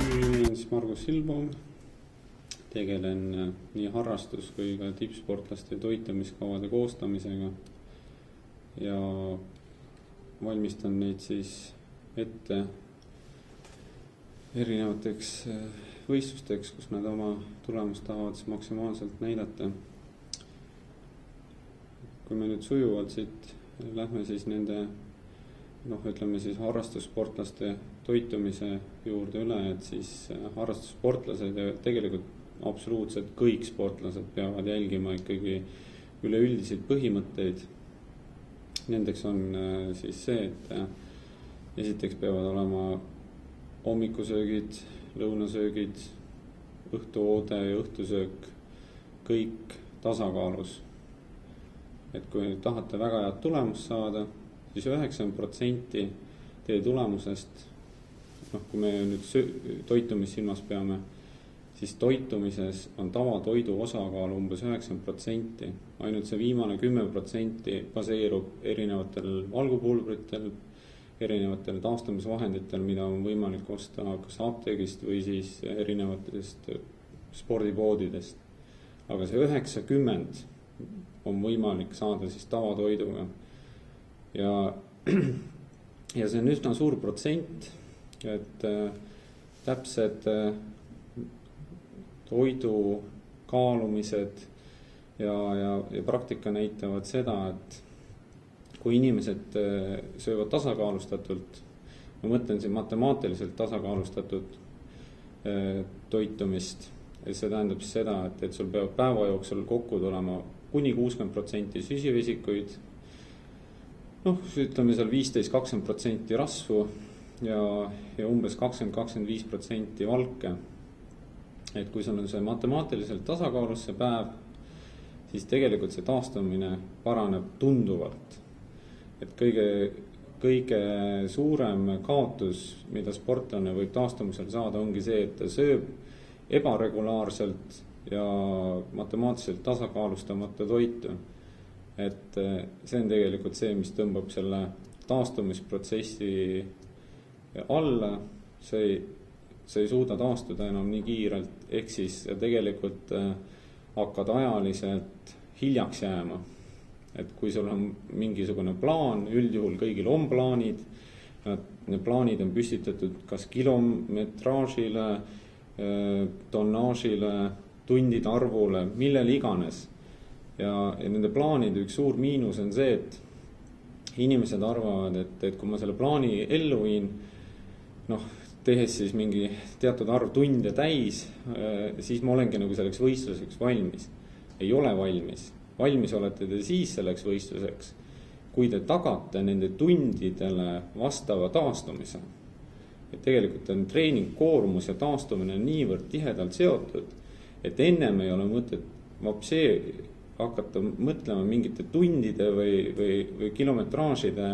Nimi on siis Margus Silbaum. Tegelen nii harrastus kui ka tippsportlaste toitumiskavade koostamisega ja valmistan neid siis ette erinevateks võistlusteks, kus nad oma tulemust tahavad siis maksimaalselt näidata. Kui me nüüd sujuvalt siit lähme siis nende ütleme siis harrastussportlaste toitumise juurde üle, et siis harrastussportlased ja tegelikult absoluutselt kõik sportlased peavad jälgima ikkagi üleüldiseid põhimõtteid. Nendeks on siis see, et esiteks peavad olema hommikusöögid, lõunasöögid, õhtuoode ja õhtusöök kõik tasakaalus. Et kui tahate väga head tulemust saada, siis 90% teie tulemusest, kui me nüüd toitumist silmas peame, siis toitumises on tavatoidu osakaal umbes 90%. Ainult see viimane 10% baseerub erinevatel valgupulbritel, erinevatel taastamisvahenditel, mida on võimalik osta kas apteegist või siis erinevatest spordipoodidest. Aga see 90% on võimalik saada siis tavatoiduga. Ja see on üsna suur protsent, et täpsed toidu kaalumised ja praktika näitavad seda, et kui inimesed söövad tasakaalustatult, ma mõtlen siin matemaatiliselt tasakaalustatud toitumist, see tähendab siis seda, et sul peab päeva jooksul kokku tulema kuni 60% süsivesikuid, ütleme seal 15-20% rasvu ja umbes 20-25% valke. Et kui sul on see matemaatiliselt tasakaalus see päev, siis tegelikult see taastumine paraneb tunduvalt. Et kõige suurem kaotus, mida sportlane võib taastumisel saada, ongi see, et ta sööb ebaregulaarselt ja matemaatiliselt tasakaalustamata toitu. Et see on tegelikult see, mis tõmbab selle taastumisprotsessi alla, see ei suuda taastuda enam nii kiirelt, ehk siis tegelikult hakkad ajaliselt hiljaks jääma. Et kui sul on mingisugune plaan, üldjuhul kõigil on plaanid, need plaanid on püstitatud kas kilometraažile, tonnaažile, tundide arvule, millele iganes. Ja nende plaanide üks suur miinus on see, et inimesed arvavad, et kui ma selle plaani ellu viin, tehes siis mingi teatud arv tunde täis, siis ma olengi nagu selleks võistluseks valmis. Ei ole valmis. Valmis olete te siis selleks võistluseks, kui te tagate nende tundidele vastava taastumise. Et tegelikult on treeningkoormus ja taastumine niivõrd tihedalt seotud, et ennem ei ole mõtet hakata mõtlema mingite tundide või kilometraažide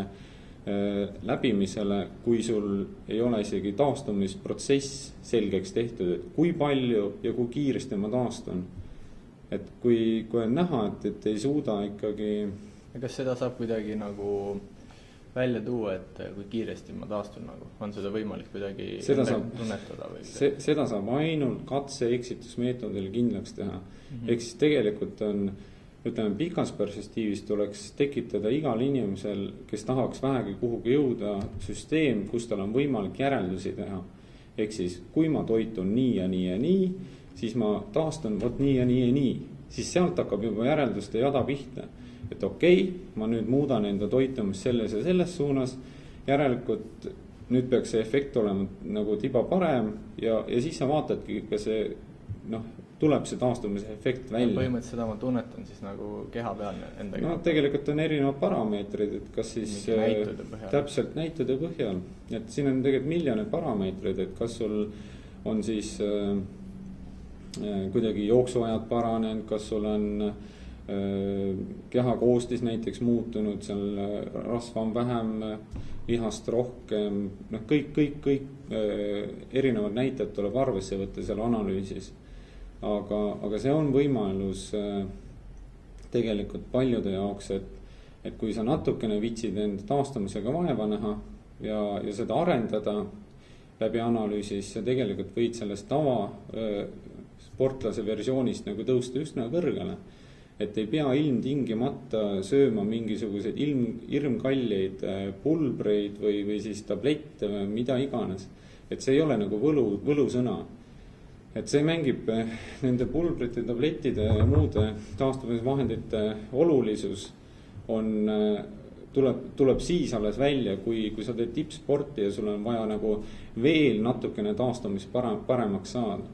läbimisele, kui sul ei ole isegi taastumisprotsess selgeks tehtud, et kui palju ja kui kiiresti ma taastun. Et kui on näha, et ei suuda ikkagi... Kas seda saab kuidagi nagu välja tuua, et kui kiiresti ma taastun, on seda võimalik kuidagi tunnetada? Seda saab ainult katse-eksitusmeetodil kindlaks teha. Ehk siis tegelikult on, ütleme, pikas perspektiivis tuleks tekitada igal inimesel, kes tahaks vähegi kuhugi jõuda, süsteem, kus tal on võimalik järeldusi teha. Ehk siis, kui ma toitun nii ja nii ja nii, siis ma taastun nii ja nii ja nii. Siis sealt hakkab juba järelduste jada pihta. Et ma nüüd muudan enda toitumist selles ja selles suunas, järelikult nüüd peaks see efekt olema nagu tiba parem ja siis sa vaatadki, ka see, tuleb see taastumise efekt välja. Põhimõtteliselt seda ma tunnetan siis nagu keha peal endaga. Tegelikult on erinevad parameetrid, et kas siis täpselt näitude põhjal. Et siin on tegelikult miljoneid parameetrid, et kas sul on siis kuidagi jooksuajad paranenud, kas sul on keha koostis näiteks muutunud, seal rasva on vähem, lihast rohkem, kõik erinevad näitajad tuleb arvesse võtta seal analüüsis. Aga see on võimalus tegelikult paljude jaoks, et kui sa natukene vitsid enda taastumisega vaeva näha ja seda arendada, läbi analüüsis ja tegelikult võid sellest tava sportlase versioonist nagu tõusta üsna kõrgele. Et ei pea ilmtingimata sööma mingisuguseid hirmkalleid pulbreid või siis tablette või mida iganes. Et see ei ole nagu võlusõna. Et see mängib nende pulbrite, tablettide ja muude taastumisvahendite olulisus tuleb siis alles välja, kui sa teed tippsporti ja sul on vaja nagu veel natukene taastumist paremaks saada.